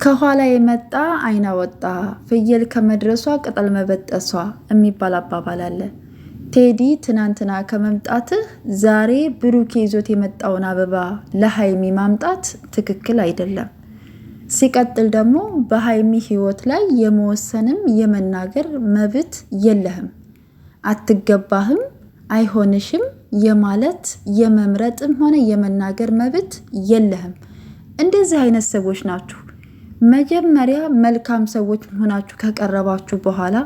ከኋላ የመጣ አይና ወጣ፣ ፍየል ከመድረሷ ቅጠል መበጠሷ የሚባል አባባል አለ። ቴዲ ትናንትና ከመምጣትህ ዛሬ ብሩኬ ይዞት የመጣውን አበባ ለሀይሚ ማምጣት ትክክል አይደለም። ሲቀጥል ደግሞ በሀይሚ ህይወት ላይ የመወሰንም የመናገር መብት የለህም። አትገባህም፣ አይሆንሽም የማለት የመምረጥም ሆነ የመናገር መብት የለህም። እንደዚህ አይነት ሰዎች ናችሁ። መጀመሪያ መልካም ሰዎች ሆናችሁ ከቀረባችሁ በኋላ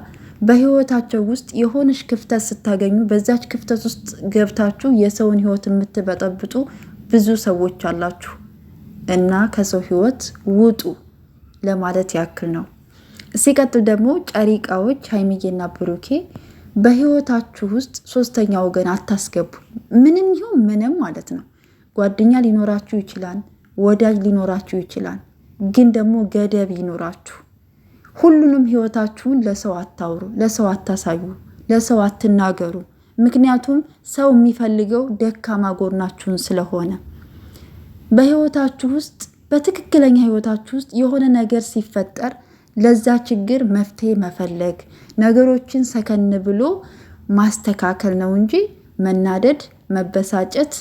በህይወታቸው ውስጥ የሆነች ክፍተት ስታገኙ በዛች ክፍተት ውስጥ ገብታችሁ የሰውን ህይወት የምትበጠብጡ ብዙ ሰዎች አላችሁ እና ከሰው ህይወት ውጡ ለማለት ያክል ነው። ሲቀጥል ደግሞ ጨሪቃዎች ሀይሚዬና ብሩኬ በህይወታችሁ ውስጥ ሶስተኛ ወገን አታስገቡ። ምንም ይሁን ምንም ማለት ነው። ጓደኛ ሊኖራችሁ ይችላል፣ ወዳጅ ሊኖራችሁ ይችላል። ግን ደግሞ ገደብ ይኖራችሁ። ሁሉንም ህይወታችሁን ለሰው አታውሩ፣ ለሰው አታሳዩ፣ ለሰው አትናገሩ። ምክንያቱም ሰው የሚፈልገው ደካማ ጎናችሁን ስለሆነ በህይወታችሁ ውስጥ በትክክለኛ ህይወታችሁ ውስጥ የሆነ ነገር ሲፈጠር ለዛ ችግር መፍትሄ መፈለግ፣ ነገሮችን ሰከን ብሎ ማስተካከል ነው እንጂ መናደድ፣ መበሳጨት፣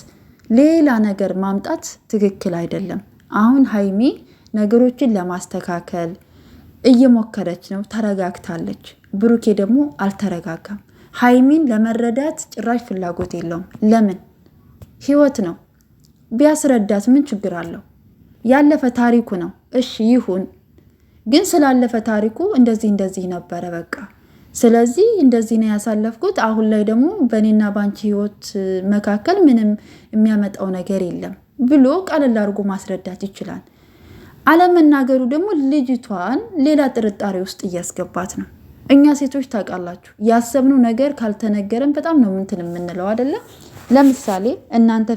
ሌላ ነገር ማምጣት ትክክል አይደለም። አሁን ሀይሚ ነገሮችን ለማስተካከል እየሞከረች ነው፣ ተረጋግታለች። ብሩኬ ደግሞ አልተረጋጋም። ሀይሚን ለመረዳት ጭራሽ ፍላጎት የለውም። ለምን? ህይወት ነው። ቢያስረዳት ምን ችግር አለው? ያለፈ ታሪኩ ነው። እሺ ይሁን፣ ግን ስላለፈ ታሪኩ እንደዚህ ነበረ በቃ። ስለዚህ እንደዚህ ነው ያሳለፍኩት። አሁን ላይ ደግሞ በእኔና ባንቺ ህይወት መካከል ምንም የሚያመጣው ነገር የለም ብሎ ቀለል አድርጎ ማስረዳት ይችላል። አለመናገሩ ደግሞ ልጅቷን ሌላ ጥርጣሬ ውስጥ እያስገባት ነው። እኛ ሴቶች ታውቃላችሁ፣ ያሰብነው ነገር ካልተነገረን በጣም ነው እንትን የምንለው አይደለ? ለምሳሌ እናንተ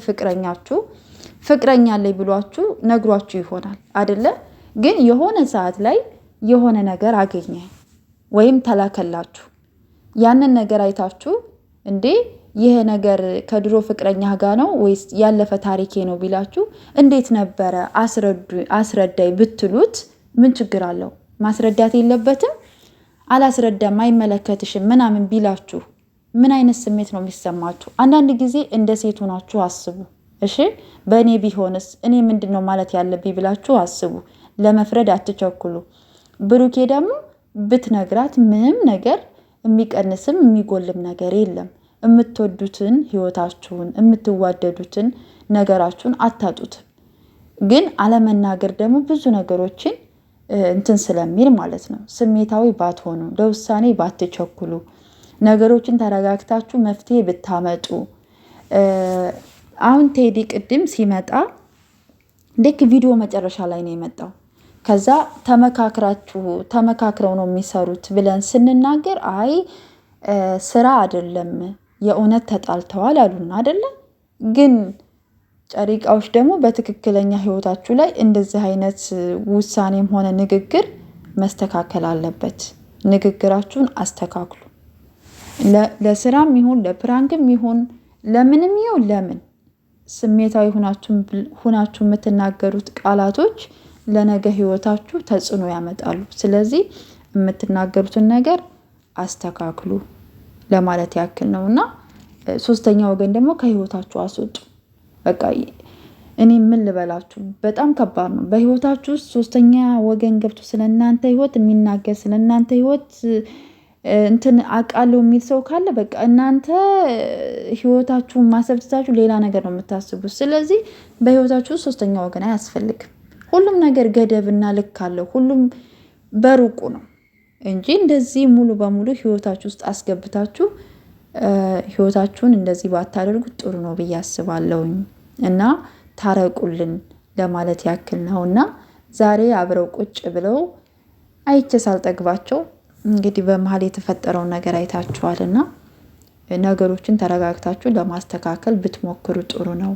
ፍቅረኛ ላይ ብሏችሁ ነግሯችሁ ይሆናል አይደለ? ግን የሆነ ሰዓት ላይ የሆነ ነገር አገኘ ወይም ተላከላችሁ። ያንን ነገር አይታችሁ እንዴ ይሄ ነገር ከድሮ ፍቅረኛ ጋር ነው ወይስ ያለፈ ታሪኬ ነው ቢላችሁ እንዴት ነበረ አስረዳይ ብትሉት ምን ችግር አለው? ማስረዳት የለበትም? አላስረዳም አይመለከትሽም ምናምን ቢላችሁ ምን አይነት ስሜት ነው የሚሰማችሁ? አንዳንድ ጊዜ እንደ ሴቱ ናችሁ አስቡ። እሺ በእኔ ቢሆንስ እኔ ምንድን ነው ማለት ያለብኝ ብላችሁ አስቡ። ለመፍረድ አትቸኩሉ። ብሩኬ ደግሞ ብትነግራት ምንም ነገር የሚቀንስም የሚጎልም ነገር የለም። የምትወዱትን ህይወታችሁን የምትዋደዱትን ነገራችሁን አታጡትም። ግን አለመናገር ደግሞ ብዙ ነገሮችን እንትን ስለሚል ማለት ነው። ስሜታዊ ባትሆኑ፣ ለውሳኔ ባትቸኩሉ፣ ነገሮችን ተረጋግታችሁ መፍትሄ ብታመጡ። አሁን ቴዲ ቅድም ሲመጣ ልክ ቪዲዮ መጨረሻ ላይ ነው የመጣው። ከዛ ተመካክረው ነው የሚሰሩት ብለን ስንናገር አይ ስራ አይደለም የእውነት ተጣልተዋል አሉና አይደለም። ግን ጨሪቃዎች ደግሞ በትክክለኛ ህይወታችሁ ላይ እንደዚህ አይነት ውሳኔም ሆነ ንግግር መስተካከል አለበት። ንግግራችሁን አስተካክሉ። ለስራም ይሁን ለፕራንክም ይሁን ለምንም ይሁን ለምን ስሜታዊ ሁናችሁ የምትናገሩት ቃላቶች ለነገ ህይወታችሁ ተጽዕኖ ያመጣሉ። ስለዚህ የምትናገሩትን ነገር አስተካክሉ ለማለት ያክል ነው። እና ሶስተኛ ወገን ደግሞ ከህይወታችሁ አስወጡ። በቃ እኔ ምን ልበላችሁ፣ በጣም ከባድ ነው። በህይወታችሁ ውስጥ ሶስተኛ ወገን ገብቶ ስለእናንተ ህይወት የሚናገር ስለእናንተ ህይወት እንትን አውቃለሁ የሚል ሰው ካለ በቃ እናንተ ህይወታችሁን ማሰብትታችሁ ሌላ ነገር ነው የምታስቡት። ስለዚህ በህይወታችሁ ውስጥ ሶስተኛ ወገን አያስፈልግም። ሁሉም ነገር ገደብና ልክ አለው። ሁሉም በሩቁ ነው እንጂ እንደዚህ ሙሉ በሙሉ ህይወታችሁ ውስጥ አስገብታችሁ ህይወታችሁን እንደዚህ ባታደርጉት ጥሩ ነው ብዬ አስባለሁኝ። እና ታረቁልን ለማለት ያክል ነው። እና ዛሬ አብረው ቁጭ ብለው አይቼ ሳልጠግባቸው እንግዲህ በመሀል የተፈጠረውን ነገር አይታችኋል። እና ነገሮችን ተረጋግታችሁ ለማስተካከል ብትሞክሩ ጥሩ ነው።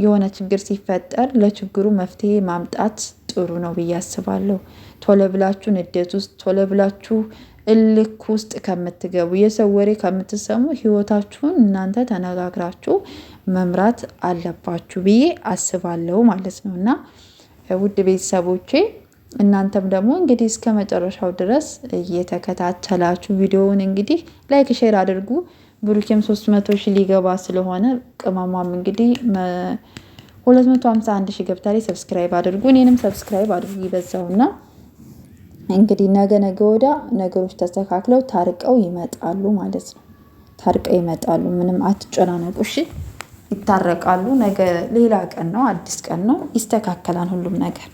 የሆነ ችግር ሲፈጠር ለችግሩ መፍትሄ ማምጣት ጥሩ ነው ብዬ አስባለሁ። ቶሎ ብላችሁ ንዴት ውስጥ ቶሎ ብላችሁ እልክ ውስጥ ከምትገቡ የሰው ወሬ ከምትሰሙ ህይወታችሁን እናንተ ተነጋግራችሁ መምራት አለባችሁ ብዬ አስባለሁ ማለት ነው። እና ውድ ቤተሰቦቼ እናንተም ደግሞ እንግዲህ እስከ መጨረሻው ድረስ እየተከታተላችሁ ቪዲዮውን እንግዲህ ላይክ ሼር አድርጉ። ብሩኬም 300 ሺህ ሊገባ ስለሆነ ቅመሟም እንግዲህ 251 ሺህ ገብታለች። ሰብስክራይብ አድርጉ፣ እኔንም ሰብስክራይብ አድርጉ ይበዛውና እንግዲህ ነገ ወዳ ነገሮች ተስተካክለው ታርቀው ይመጣሉ ማለት ነው። ታርቀው ይመጣሉ። ምንም አትጨናነቁ እሺ። ይታረቃሉ። ነገ ሌላ ቀን ነው፣ አዲስ ቀን ነው። ይስተካከላል ሁሉም ነገር።